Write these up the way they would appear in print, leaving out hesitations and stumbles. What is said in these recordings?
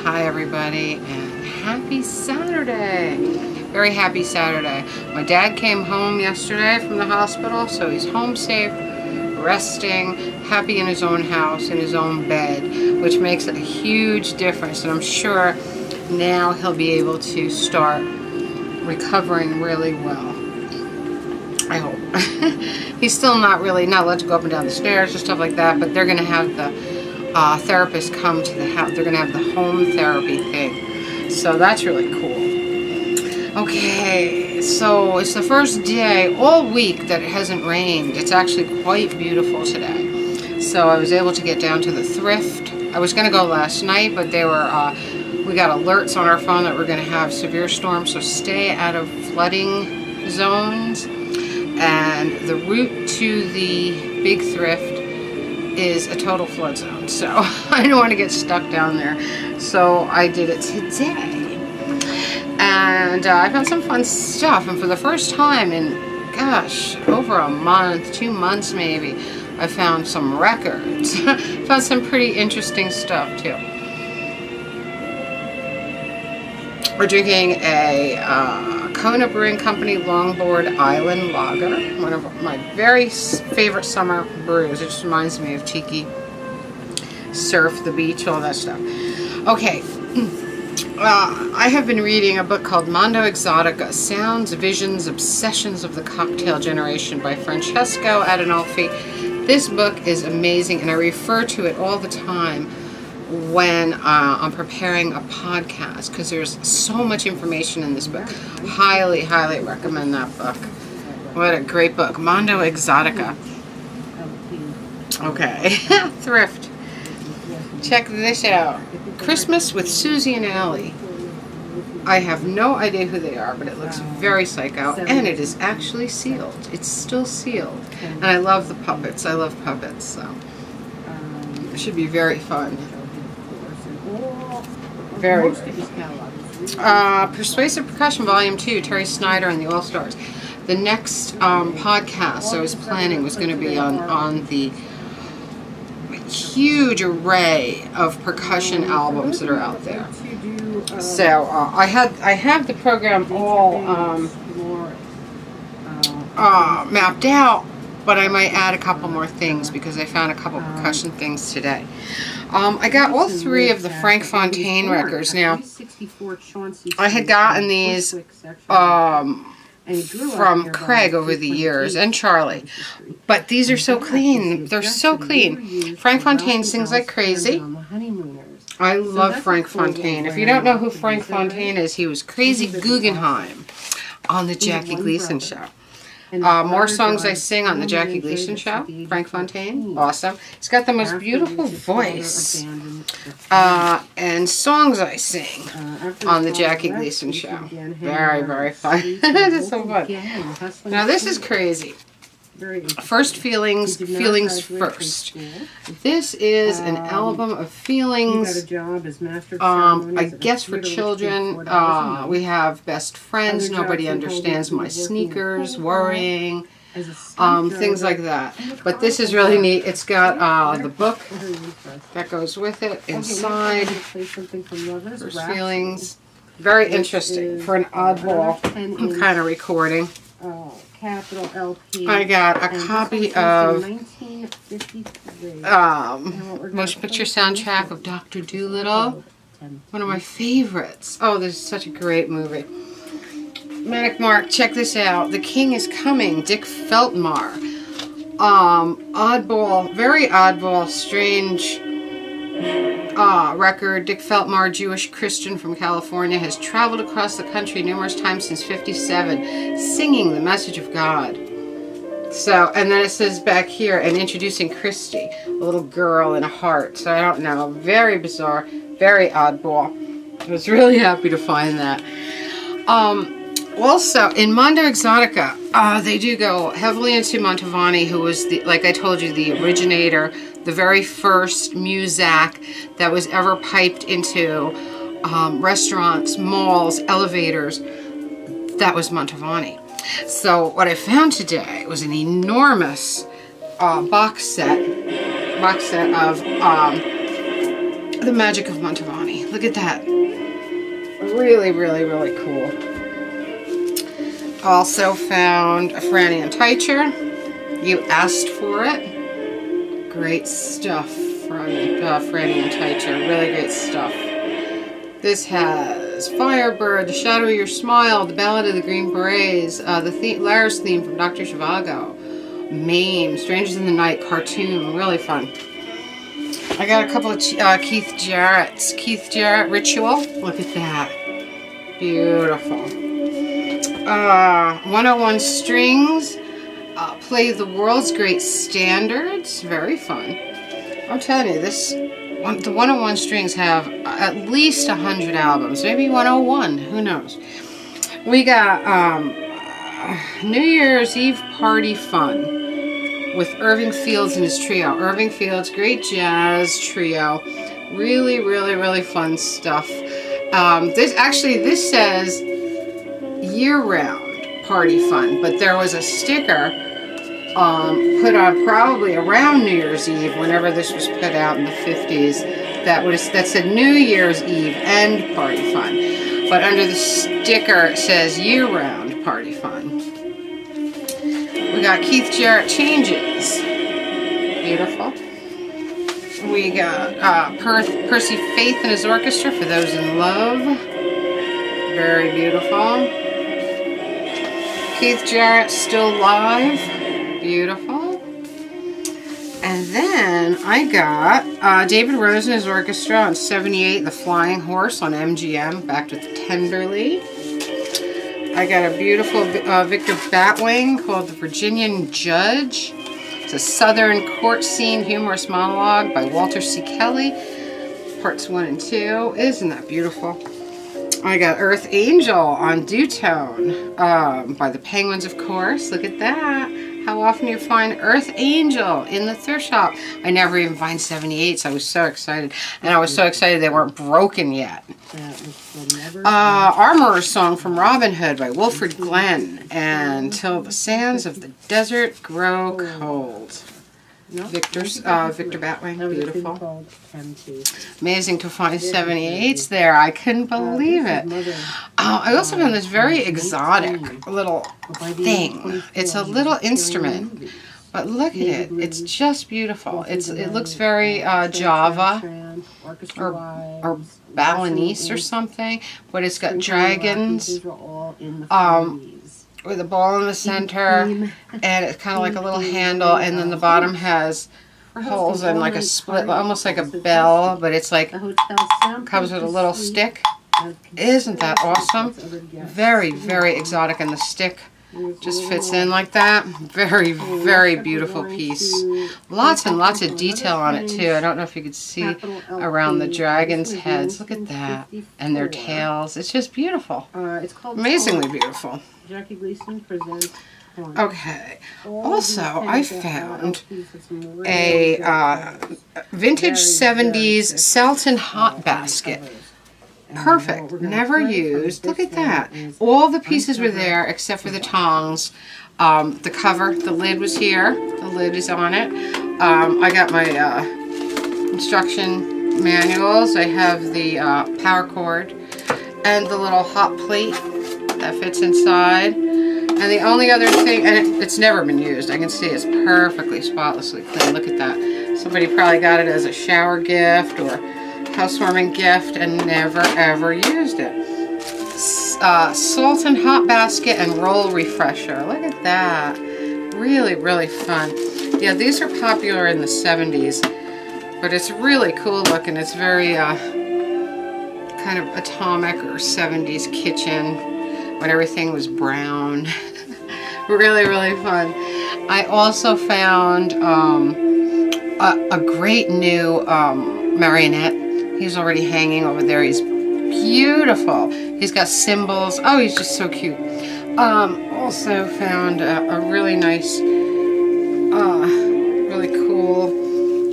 Hi everybody, and happy Saturday. Very happy Saturday. My dad came home yesterday from the hospital, so he's home safe, resting, happy in his own house, in his own bed, which makes a huge difference. And I'm sure now he'll be able to start recovering really well. I hope. He's still not allowed to go up and down the stairs or stuff like that, but they're going to have the therapist come to the house. They're going to have the home therapy thing. So that's really cool. Okay, so it's the first day all week that it hasn't rained. It's actually quite beautiful today. So I was able to get down to the thrift. I was going to go last night, but they were, we got alerts on our phone that we're going to have severe storms, so stay out of flooding zones. And the route to the big thrift is a total flood zone, so I don't want to get stuck down there. So I did it today, and I found some fun stuff. And for the first time in, gosh, over a month, 2 months maybe, I found some records. Found some pretty interesting stuff too. We're drinking a Kona Brewing Company Longboard Island Lager, one of my very favorite summer brews. It just reminds me of tiki, surf, the beach, all that stuff. Okay, I have been reading a book called Mondo Exotica, Sounds, Visions, Obsessions of the Cocktail Generation by Francesco Adinolfi. This book is amazing, and I refer to it all the time when I'm preparing a podcast, because there's so much information in this book. Highly, highly recommend that book. What a great book. Mondo Exotica. Okay. Thrift. Check this out. Christmas with Susie and Allie. I have no idea who they are, but it looks very psycho, and it is actually sealed. It's still sealed. And I love the puppets. I love puppets, so it should be very fun. Very Persuasive Percussion Volume 2, Terry Snyder and the All-Stars. The next podcast I was planning was going to be on the huge array of percussion albums that are out there. So I have the program all mapped out, but I might add a couple more things because I found a couple percussion things today. I got all 3 of the Frank Fontaine records. Now, I had gotten these from Craig over the years, and Charlie. But these are so clean. They're so clean. Frank Fontaine sings like crazy. I love Frank Fontaine. If you don't know who Frank Fontaine is, he was Crazy Guggenheim on the Jackie Gleason Show. More Songs I Sing on the Jackie Gleason Show. Frank Fontaine, awesome. He's got the most beautiful voice. And Songs I Sing on the Jackie Gleason Show. Very, very fun. It's so fun. Now this is crazy. First Feelings, Feelings First. This is an album of feelings, I guess for children. We have Best Friends, Nobody Understands My Sneakers, Worrying, things like that. But this is really neat. It's got the book that goes with it inside. First Feelings. Very interesting for an oddball kind of recording. Capital LP. I got a copy of Motion Picture Soundtrack of Dr. Dolittle. One of my favorites. Oh, this is such a great movie. Manic Mark, check this out. The King is Coming, Dick Feltmar. Oddball, very oddball, strange record. Dick Feltmar, Jewish Christian from California, has traveled across the country numerous times since '57, singing the message of God. So, and then it says back here, and introducing Christy, a little girl in a heart. So I don't know, very bizarre, very oddball. I was really happy to find that. Also, in Mondo Exotica, they do go heavily into Mantovani, who was, like I told you, the originator, the very first muzak that was ever piped into restaurants, malls, elevators. That was Mantovani. So what I found today was an enormous box set of The Magic of Mantovani. Look at that. Really, really, really cool. Also found a Franny and Teicher. You asked for it. Great stuff from Franny and Teicher. Really great stuff. This has Firebird, The Shadow of Your Smile, The Ballad of the Green Berets, Lara's theme from Dr. Zhivago, Mame, Strangers in the Night cartoon. Really fun. I got a couple of Keith Jarrett's. Keith Jarrett Ritual. Look at that. Beautiful. 101 Strings. Play the World's Great Standards. Very fun. I'm telling you, the 101 Strings have at least 100 albums. Maybe 101. Who knows? We got New Year's Eve Party Fun with Irving Fields and his trio. Irving Fields, great jazz trio. Really, really, really fun stuff. This says year-round party fun, but there was a sticker put on probably around New Year's Eve, whenever this was put out in the 50s, that said New Year's Eve and party fun. But under the sticker it says year-round party fun. We got Keith Jarrett Changes. Beautiful. We got Percy Faith and his orchestra, For Those in Love. Very beautiful. Keith Jarrett, Still Live. Beautiful. And then I got David Rose and his orchestra on 78, The Flying Horse on MGM, backed with Tenderly. I got a beautiful Victor Batwing called The Virginian Judge. It's a Southern court scene humorous monologue by Walter C. Kelly, parts 1 and 2. Isn't that beautiful? I got Earth Angel on Dutone by the Penguins, of course. Look at that. How often do you find Earth Angel in the thrift shop? I never even find 78s. I was so excited. And I was so excited they weren't broken yet. Armorer's Song from Robin Hood by Wilfred Glenn. And Till the Sands of the Desert Grow Cold. Victor Batwing, beautiful. Amazing to find 78s there. I couldn't believe it. I also found this very exotic little thing. It's a little instrument, but look at it. It's just beautiful. It looks very Java or Balinese or something, but it's got dragons. With a ball in the center, and it's kind of like a little handle, and then the bottom has holes and like a split, almost like a bell, but it's like, comes with a little stick. Isn't that awesome? Very, very exotic, and the stick just fits in like that. Very, very beautiful piece. Lots and lots of detail on it too. I don't know if you could see around the dragons' heads. Look at that. And their tails. It's just beautiful. Amazingly beautiful. Jackie Gleason presents. Okay. Also, I found a vintage 70s Selton hot basket. Perfect. Never used. Look at that. All the pieces were there except for the tongs. The cover, the lid was here. The lid is on it. I got my instruction manuals. I have the power cord and the little hot plate that fits inside. And the only other thing, and it's never been used. I can see it's perfectly spotlessly clean. Look at that. Somebody probably got it as a shower gift or housewarming gift and never ever used it. Salt and hot basket and roll refresher. Look at that. Really, really fun. Yeah, these are popular in the 70s, but it's really cool looking. It's very kind of atomic or 70s kitchen when everything was brown. Really, really fun. I also found a great new marionette. He's already hanging over there. He's beautiful. He's got cymbals. Oh, he's just so cute. Also found a really nice, really cool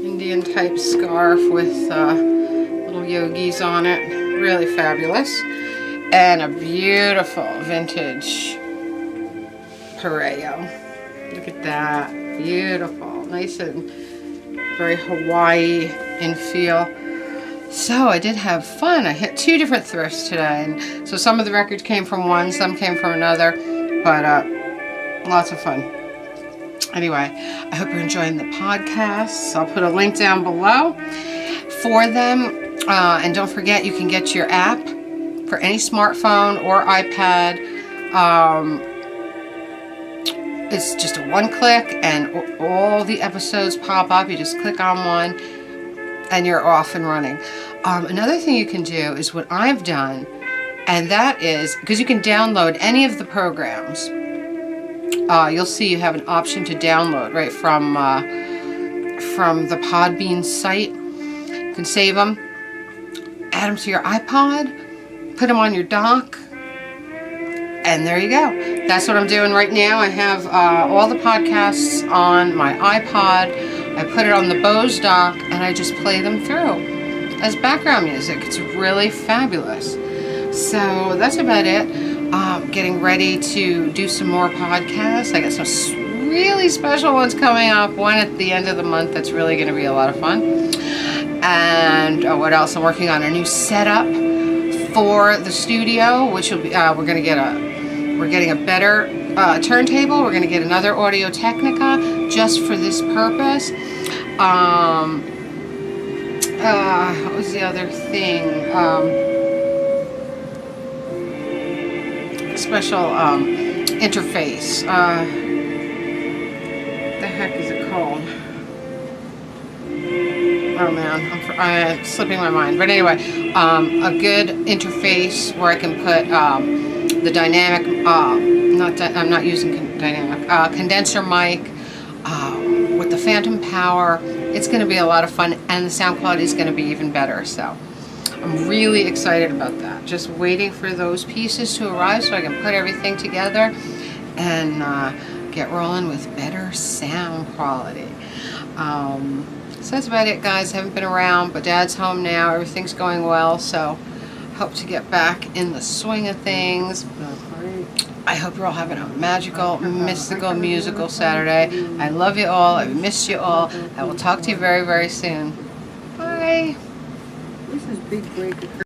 Indian type scarf with little yogis on it. Really fabulous. And a beautiful vintage pareo. Look at that. Beautiful. Nice and very Hawaii in feel. So I did have fun. I hit 2 different thrifts today, and so some of the records came from one, some came from another, but lots of fun. Anyway, I hope you're enjoying the podcasts. I'll put a link down below for them, and don't forget you can get your app for any smartphone or iPad. It's just a one click and all the episodes pop up. You just click on one and you're off and running. Another thing you can do is what I've done, and that is because you can download any of the programs. You'll see you have an option to download right from the Podbean site. You can save them, add them to your iPod, put them on your dock, and there you go. That's what I'm doing right now. I have all the podcasts on my iPod. I put it on the Bose dock, and I just play them through as background music. It's really fabulous. So that's about it. Getting ready to do some more podcasts. I got some really special ones coming up. One at the end of the month that's really going to be a lot of fun. And what else? I'm working on a new setup for the studio, which will be we're getting a better turntable. We're going to get another Audio Technica just for this purpose. What was the other thing? Special interface. The heck is it called? Oh man, I'm slipping my mind. But anyway, a good interface where I can put the dynamic. I'm not using dynamic condenser mic with the phantom power. It's going to be a lot of fun, and the sound quality is going to be even better. So I'm really excited about that. Just waiting for those pieces to arrive so I can put everything together and get rolling with better sound quality. So that's about it, guys. Haven't been around, but Dad's home now. Everything's going well, so hope to get back in the swing of things. I hope you're all having a magical, mystical, musical Saturday. I love you all. I've missed you all. I will talk to you very, very soon. Bye. This is big break.